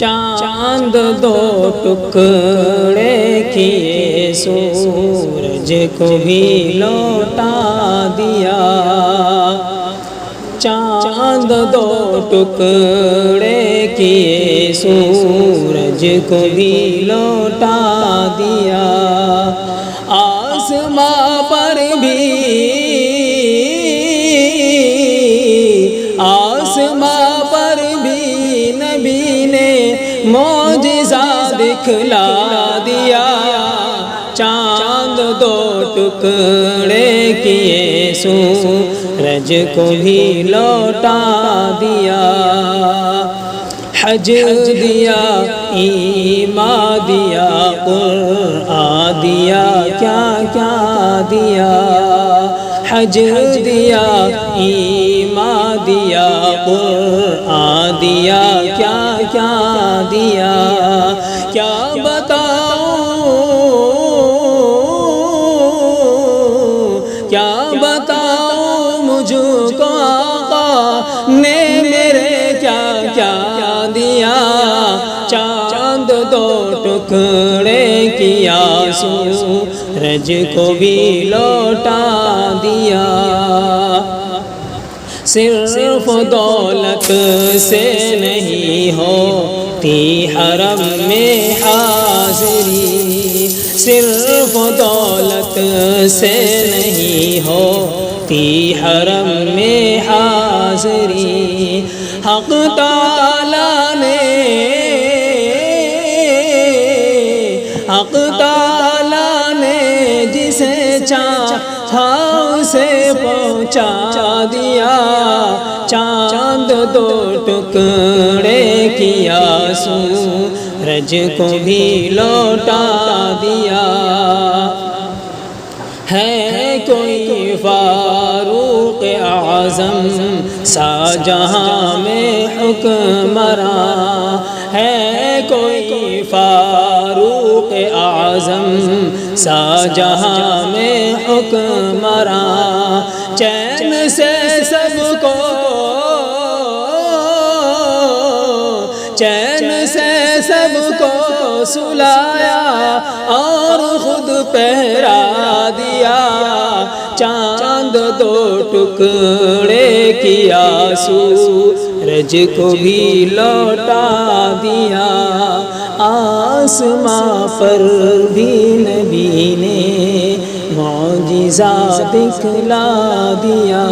چاند دو ٹکڑے کیے سورج کو بھی لوٹا دیا، چاند دو ٹکڑے کیے سورج کو بھی لوٹا دیا، آسماں پر بھی نبی نے معجزہ دکھلا دیا، چاند دو ٹکڑے کیے سورج کو بھی لوٹا دیا، حج دیا، ایمان دیا، قرآن دیا، کیا کیا دیا، حج دیا، ایمان دیا، قرآن دیا، کیا کیا دیا، کیا بتاؤں مجھ کو آقا نے میرے کیا کیا دیا، چاند دو ٹکڑے کیا سورج کو بھی لوٹا دیا، صرف دولت سے نہیں ہوتی حرم میں حاضری، صرف دولت سے نہیں ہوتی حرم میں حاضری، حق تعالیٰ نے جسے چاہا اسے پہنچا دیا، چاند دو ٹکڑے کیا سورج کو بھی لوٹا دیا، ہے کوئی فاروق اعظم سا جہاں میں حکمراں، ہے کوئی فاروق اعظم سا جہاں میں حکمراں، چین سے سب کو سلایا اور خود پہرا دیا، چاند دو ٹکڑے کیا سورج کو بھی لوٹا دیا، آسماں پر بھی نبی نے معجزہ دکھلا دیا۔